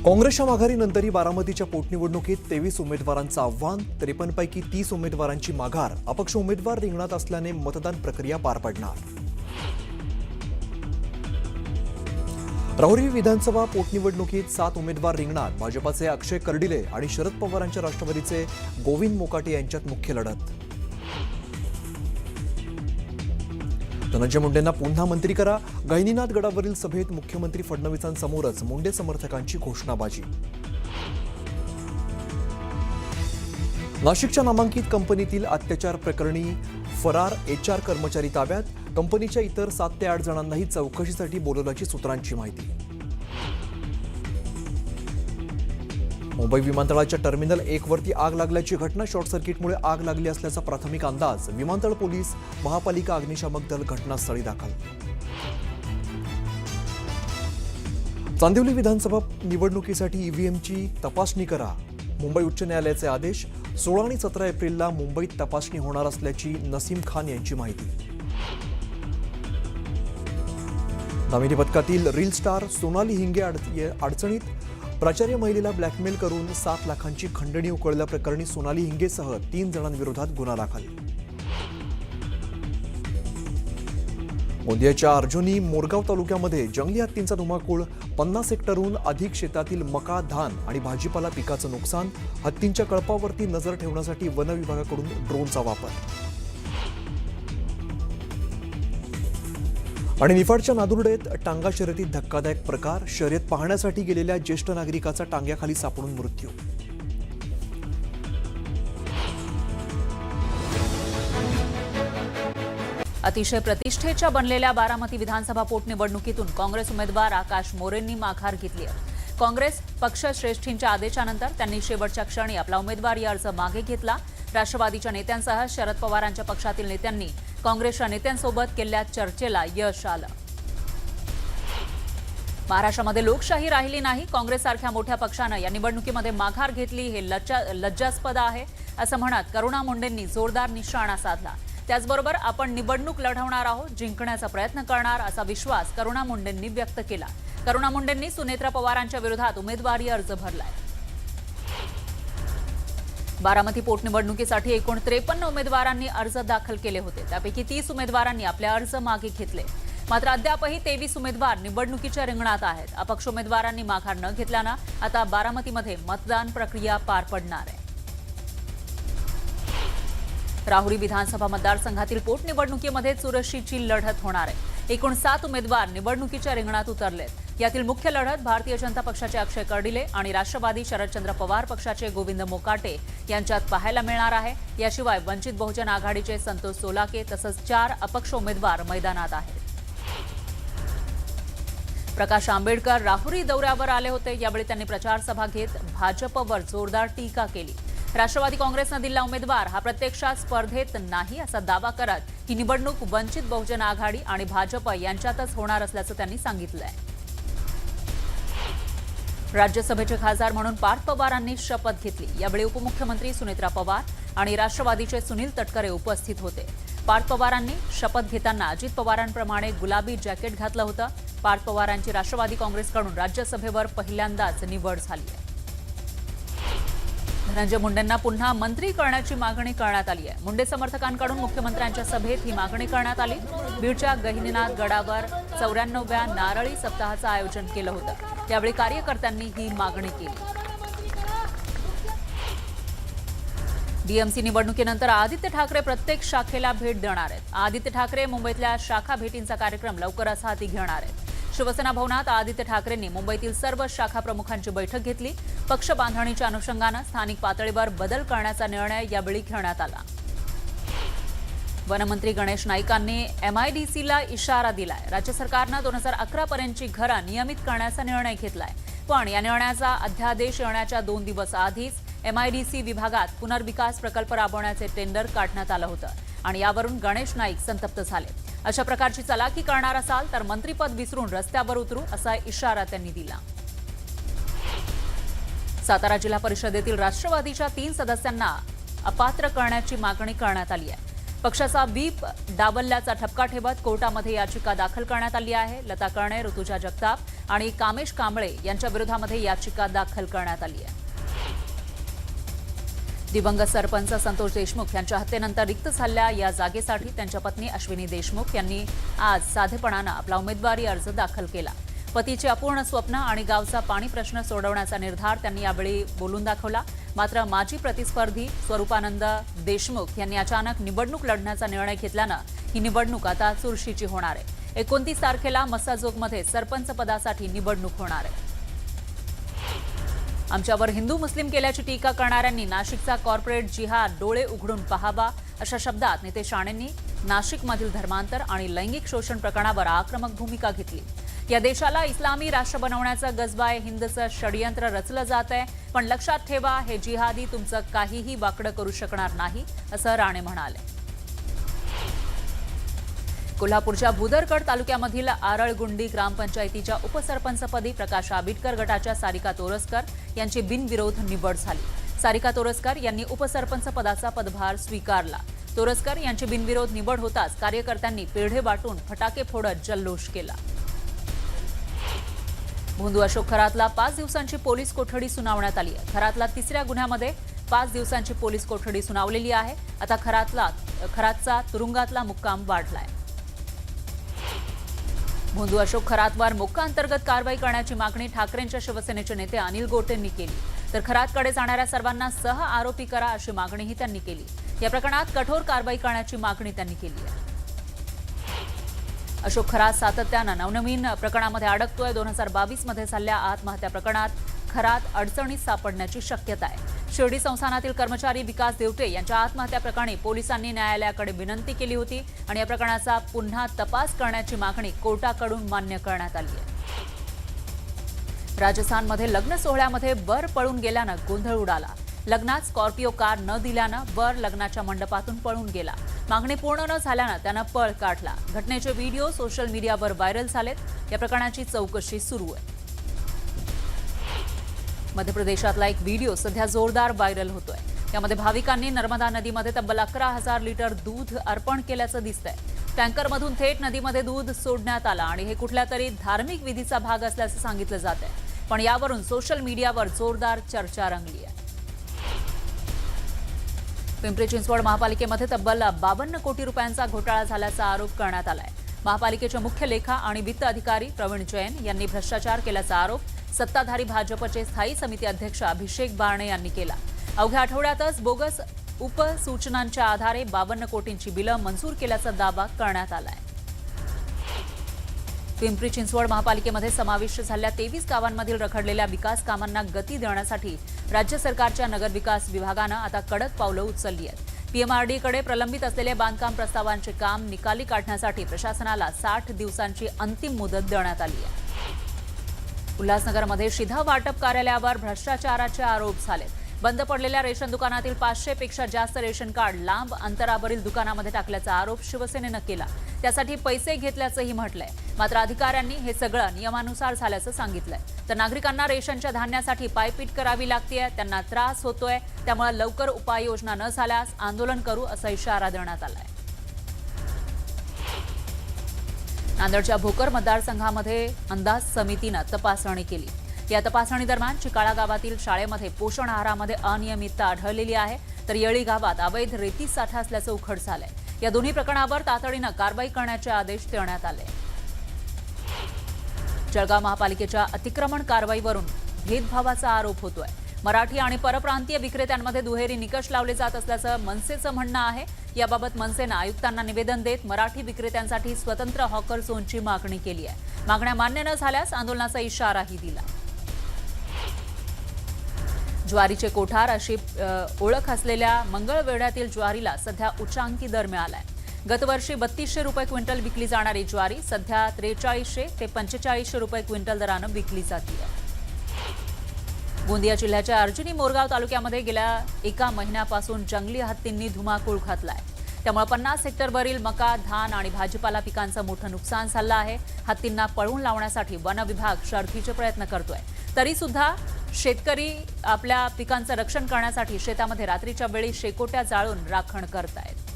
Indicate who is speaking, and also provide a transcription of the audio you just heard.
Speaker 1: काँग्रेसच्या माघारीनंतरही बारामतीच्या पोटनिवडणुकीत 23 उमेदवारांचं आव्हान, 53 पैकी 30 उमेदवारांची माघार. अपक्ष उमेदवार रिंगणात असल्याने मतदान प्रक्रिया पार पडणार. राहुरी विधानसभा पोटनिवडणुकीत 7 उमेदवार रिंगणात. भाजपाचे अक्षय कर्डिले आणि शरद पवारांच्या राष्ट्रवादीचे गोविंद मोकाटे यांच्यात मुख्य लढत. धनंजय मुंडेंना पुन्हा मंत्री करा. गहिनीनाथ गडावरील सभेत मुख्यमंत्री फडणवीसांसमोरच मुंडे समर्थकांची घोषणाबाजी. नाशिकच्या नामांकित कंपनीतील अत्याचार प्रकरणी फरार HR कर्मचारी ताब्यात. कंपनीच्या इतर 7 ते 8 जणांनाही चौकशीसाठी बोलवल्याची सूत्रांची माहिती. मुंबई विमानतळाच्या टर्मिनल 1 वरती आग लागल्याची घटना. शॉर्ट सर्किटमुळे आग लागली असल्याचा प्राथमिक अंदाज. विमानतळ पोलीस, महापालिका अग्निशामक दल घटनास्थळी दाखल. चांदिवली विधानसभा निवडणुकीसाठी EVMची तपासणी करा. मुंबई उच्च न्यायालयाचे आदेश. 16 आणि 17 एप्रिलला मुंबईत तपासणी होणार असल्याची नसीम खान यांची माहिती. दामिनी पथकातील रील स्टार सोनाली हिंगे अडचणीत. प्राचार्य महिलेला ब्लॅकमेल करून 7 लाखांची खंडणी उकळल्याप्रकरणी सोनाली हिंगेसह 3 जणांविरोधात गुन्हा दाखल. गोंदियाच्या अर्जुनी मोरगाव तालुक्यामध्ये जंगली हत्तींचा धुमाकूळ. 50 हेक्टरहून अधिक शेतातील मका, धान आणि भाजीपाला पिकाचं नुकसान. हत्तींच्या कळपावरती नजर ठेवण्यासाठी वन विभागाकडून ड्रोनचा वापर. आणि निफाडच्या नादुर्डेत टांगा शर्यतीत धक्कादायक प्रकार. शर्यत पाहण्यासाठी गेलेल्या ज्येष्ठ नागरिकाचा टांग्याखाली सापडून मृत्यू.
Speaker 2: अतिशय प्रतिष्ठेच्या बनलेल्या बारामती विधानसभा पोटनिवडणुकीतून काँग्रेस उमेदवार आकाश मोरेंनी माघार घेतली आहे. काँग्रेस पक्षश्रेष्ठींच्या आदेशानंतर त्यांनी शेवटच्या क्षणी आपला उमेदवारी अर्ज मागे घेतला. राष्ट्रवादीच्या नेत्यांसह शरद पवारांच्या पक्षातील नेत्यांनी काँग्रेसच्या नेत्यांसोबत केलेल्या चर्चेला यश आलं. महाराष्ट्रामध्ये लोकशाही राहिली नाही. काँग्रेससारख्या मोठ्या पक्षानं या निवडणुकीमध्ये माघार घेतली हे लज्जास्पद आहे असं म्हणत करुणा मुंडेंनी जोरदार निशाणा साधला. त्याचबरोबर आपण निवडणूक लढवणार आहोत, जिंकण्याचा प्रयत्न करणार असा विश्वास करुणा मुंडेंनी व्यक्त केला. करुणा मुंडेंनी सुनेत्रा पवारांच्या विरोधात उमेदवारी अर्ज भरलाय. बारामती पोटनिवडणुकीसाठी एकूण 53 उमेदवारांनी अर्ज दाखल केले होते. त्यापैकी 30 उमेदवारांनी आपले अर्ज मागे घेतले. मात्र अद्यापही 23 उमेदवार निवडणुकीच्या रिंगणात आहेत. अपक्ष उमेदवारांनी माघार न घेतल्यानं आता बारामतीमध्ये मतदान प्रक्रिया पार पडणार आहे. राहुरी विधानसभा मतदारसंघातील पोटनिवडणुकीमध्ये चुरशीची लढत होणार आहे. एकूण 7 उमेदवार निवडणुकीच्या रिंगणात उतरलेत. यातील मुख्य लढत भारतीय जनता पक्षाचे अक्षय कर्डिले आणि राष्ट्रवादी शरदचंद्र पवार पक्षाचे गोविंद मोकाटे यांच्यात पाहायला मिळणार आहे. याशिवाय वंचित बहुजन आघाडीचे संतोष सोलाके तसंच 4 अपक्ष उमेदवार मैदानात आहेत. प्रकाश आंबेडकर राहुरी दौऱ्यावर आले होते. यावेळी त्यांनी प्रचार सभा घेत भाजपवर जोरदार टीका केली. राष्ट्रवादी काँग्रेसनं दिलेला उमेदवार हा प्रत्यक्षात स्पर्धेत नाही असा दावा करत ही निवडणूक वंचित बहुजन आघाडी आणि भाजप यांच्यातच होणार असल्याचं त्यांनी सांगितलंय. राज्यसभेचे खासदार म्हणून पार्थ पवारांनी शपथ घेतली. यावेळी उपमुख्यमंत्री सुनेत्रा पवार आणि राष्ट्रवादीचे सुनील तटकरे उपस्थित होते. पार्थ पवारांनी शपथ घेताना अजित पवारांप्रमाणे गुलाबी जॅकेट घातलं होतं. पार्थ पवारांची राष्ट्रवादी काँग्रेसकडून राज्यसभेवर पहिल्यांदाच निवड झाली आहे. धनंजय मुंडेंना पुन्हा मंत्री करण्याची मागणी करण्यात आली आहे. मुंडे समर्थकांकडून मुख्यमंत्र्यांच्या सभेत ही मागणी करण्यात आली. बीडच्या गहिनीनाथ गडावर 94व्या नारळी सप्ताहाचं आयोजन केलं होतं. त्यावेळी कार्यकर्त्यांनी ही मागणी केली. DMC निवडणुकीनंतर आदित्य ठाकरे प्रत्येक शाखेला भेट देणार आहेत. आदित्य ठाकरे मुंबईतल्या शाखा भेटींचा कार्यक्रम लवकरच हाती घेणार आहेत. शिवसेना भवनात आदित्य ठाकरेंनी मुंबईतील सर्व शाखा प्रमुखांची बैठक घेतली. पक्ष बांधणीच्या अनुषंगानं स्थानिक पातळीवर बदल करण्याचा निर्णय यावेळी घेण्यात आला. वनमंत्री गणेश नाईकांनी MIDCला इशारा दिलाय. राज्य सरकारनं 2011 पर्यंतची घरं नियमित करण्याचा निर्णय घेतलाय. पण या निर्णयाचा अध्यादेश येण्याच्या 2 दिवस आधीच MIDC विभागात पुनर्विकास प्रकल्प राबवण्याचे टेंडर काढण्यात आलं होतं आणि यावरून गणेश नाईक संतप्त झाले. अशा प्रकारची चलाकी करणार असाल तर मंत्रिपद विसरून रस्त्यावर उतरू असा इशारा त्यांनी दिला. सातारा जिल्हा परिषदेतील राष्ट्रवादीच्या 3 सदस्यांना अपात्र करण्याची मागणी करण्यात आली आहे. पक्षाचा व्हीप डावलल्याचा ठपका ठेवत कोर्टामध्ये याचिका दाखल करण्यात आली आहे. लता कर्णे, ऋतुजा जगताप आणि कामेश कांबळे यांच्या विरोधामध्ये याचिका दाखल करण्यात आली आहे. दिवंगत सरपंच संतोष देशमुख यांच्या हत्येनंतर रिक्त झालेल्या या जागेसाठी त्यांच्या पत्नी अश्विनी देशमुख यांनी आज साधेपणानं आपला उमेदवारी अर्ज दाखल केला. पतीचे अपूर्ण स्वप्न आणि गावचा पाणी प्रश्न सोडवण्याचा निर्धार त्यांनी यावेळी बोलून दाखवला. मात्र माजी प्रतिस्पर्धी स्वरूपानंद देशमुख यांनी अचानक निवडणूक लढण्याचा निर्णय घेतल्यानं ही निवडणूक आता चुरशीची होणार आहे. 29 तारखेला मस्साजोगमध्ये सरपंच पदासाठी निवडणूक होणार आहे. आमच्यावर हिंदू मुस्लिम केल्याची टीका करणाऱ्यांनी नाशिकचा कॉर्पोरेट जिहाद डोळे उघडून पाहावा अशा शब्दात नितेश राणेंनी नाशिकमधील धर्मांतर आणि लैंगिक शोषण प्रकरणावर आक्रमक भूमिका घेतली. या देशाला इस्लामी राष्ट्र बनवण्याचं गजबाय हिंदचं षडयंत्र रचलं जात आहे, पण लक्षात ठेवा हे जिहादी तुमचं काहीही वाकडं करू शकणार नाही असं राणे म्हणाले. कोल्हापूरच्या भुदरकड तालुक्यामधील आरळगुंडी ग्रामपंचायतीच्या उपसरपंचपदी प्रकाश आबिटकर गटाच्या सारिका तोरसकर यांची बिनविरोध निवड झाली. सारिका तोरसकर यांनी उपसरपंच पदाचा पदभार स्वीकारला. तोरसकर यांची बिनविरोध निवड होताच कार्यकर्त्यांनी पेढे वाटून फटाके फोडत जल्लोष केला. भोंदू अशोक खरातला 5 दिवसांची पोलीस कोठडी सुनावण्यात आली आहे. खरातला तिसऱ्या गुन्ह्यामध्ये 5 दिवसांची पोलीस कोठडी सुनावलेली आहे. आता खरातचा तुरुंगातला मुक्काम वाढलाय. भोंदू अशोक खरातवर मोक्का अंतर्गत कारवाई करण्याची मागणी ठाकरेंच्या शिवसेनेचे नेते अनिल गोटेंनी केली. तर खरातकडे जाणाऱ्या सर्वांना सह आरोपी करा अशी मागणीही त्यांनी केली. या प्रकरणात कठोर कारवाई करण्याची मागणी त्यांनी केली आहे. अशोक खरात सातत्यानं नवनवीन प्रकरणामध्ये अडकतोय. 2022 मध्ये झालेल्या आत्महत्या प्रकरणात खरात अडचणीत सापडण्याची शक्यता आहे. शिर्डी संस्थानातील कर्मचारी विकास देवटे यांच्या आत्महत्या प्रकरणी पोलिसांनी न्यायालयाकडे विनंती केली होती आणि या प्रकरणाचा पुन्हा तपास करण्याची मागणी कोर्टाकडून मान्य करण्यात आली आहे. राजस्थानमध्ये लग्न सोहळ्यामध्ये वर पळून गेल्यानं गोंधळ उडाला. लग्नात स्कॉर्पिओ कार न दिल्यानं वर लग्नाच्या मंडपातून पळून गेला. मागणी पूर्ण न झाल्यानं त्यानं पळ काढला. घटनेचे व्हिडिओ सोशल मीडियावर व्हायरल झालेत. या प्रकरणाची चौकशी सुरू आहे. मध्य प्रदेशातला एक व्हिडिओ सध्या जोरदार व्हायरल होतोय. यामध्ये भाविकांनी नर्मदा नदीमध्ये तब्बल 11,000 लिटर दूध अर्पण केल्याचं दिसतंय. टँकरमधून थेट नदीमध्ये दूध सोडण्यात आलं आणि हे कुठल्या तरी धार्मिक विधीचा भाग असल्याचं सांगितलं जात आहे. पण यावरून सोशल मीडियावर जोरदार चर्चा रंगली आहे. पिंपरी चिंचवड महापालिकेमध्ये तब्बल 52 कोटी रुपयांचा घोटाळा झाल्याचा आरोप करण्यात आलाय. महापालिकेचे मुख्य लेखा आणि वित्त अधिकारी प्रवीण जैन यांनी भ्रष्टाचार केल्याचा आरोप सत्ताधारी भाजपचे स्थायी समिती अध्यक्ष अभिषेक बारणे यांनी केला. अवघ्या आठवड्यातच बोगस उपसूचनांच्या आधारे 52 कोटींची बिलं मंजूर केल्याचा दावा करण्यात आलाय. पिंपरी चिंचवड महापालिकेमध्ये समाविष्ट झालेल्या 23 गावांमधील रखडलेल्या विकास कामांना गती देण्यासाठी राज्य सरकारच्या नगरविकास विभागानं आता कडक पावलं उचलली आहेत. पीएमआरडीकडे प्रलंबित असलेले बांधकाम प्रस्तावांचे काम निकाली काढण्यासाठी प्रशासनाला 60 दिवसांची अंतिम मुदत देण्यात आली आहे. उल्हासनगरमध्ये शिधा वाटप कार्यालयावर भ्रष्टाचाराचे आरोप झालेत. बंद पडलेल्या रेशन दुकानातील 500 पेक्षा जास्त रेशन कार्ड लांब अंतरावरील दुकानामध्ये टाकल्याचा आरोप शिवसेनेनं केला. त्यासाठी पैसे घेतल्याचंही म्हटलंय. मात्र अधिकाऱ्यांनी हे सगळं नियमानुसार झाल्याचं सांगितलंय. तर नागरिकांना रेशनच्या धान्यासाठी पायपीट करावी लागतेय, त्यांना त्रास होतोय. त्यामुळे लवकर उपाययोजना न झाल्यास आंदोलन करू असा इशारा देण्यात आलाय. नांदेडच्या भोकर मतदारसंघामध्ये अंदाज समितीनं तपासणी केली. या तपासणी दरम्यान चिकाळा गावातील शाळेमध्ये पोषण आहारामध्ये अनियमितता आढळलेली आहे. तर येळी गावात अवैध रेती साठा असल्याचं उघड झालंय. या दोन्ही प्रकरणावर तातडीनं कारवाई करण्याचे आदेश देण्यात आले. जळगाव महापालिकेच्या अतिक्रमण कारवाईवरून भेदभावाचा आरोप होतोय. मराठी आणि परप्रांतीय विक्रेत्यांमध्ये दुहेरी निकष लावले जात असल्याचं मनसेचं म्हणणं आहे. याबाबत मनसेनं आयुक्तांना निवेदन देत मराठी विक्रेत्यांसाठी स्वतंत्र हॉकर झोनची मागणी केली आहे. मागण्या मान्य न झाल्यास आंदोलनाचा इशाराही दिला. ज्वारीचे कोठार अशी ओळख असलेल्या मंगळवेढ्यातील ज्वारीला सध्या उच्चांकी दर मिळालाय. गतवर्षी 3200 रुपये क्विंटल विकली जाणारी ज्वारी सध्या 4300 ते 4500 रुपये क्विंटल दरानं विकली जाते. गोंदिया जिल्ह्याच्या अर्जुनी मोरगाव तालुक्यामध्ये गेल्या एका महिन्यापासून जंगली हत्तींनी धुमाकूळ घातलाय. त्यामुळे 50 हेक्टरवरील मका, धान आणि भाजीपाला पिकांचं मोठं नुकसान झालं आहे. हत्तींना पळवून लावण्यासाठी वन विभाग शर्थीचे प्रयत्न करतोय. तरी सुद्धा शेतकरी आपल्या पिकांचं रक्षण करण्यासाठी शेतामध्ये रात्रीच्या वेळी शेकोट्या जाळून राखण करतायत.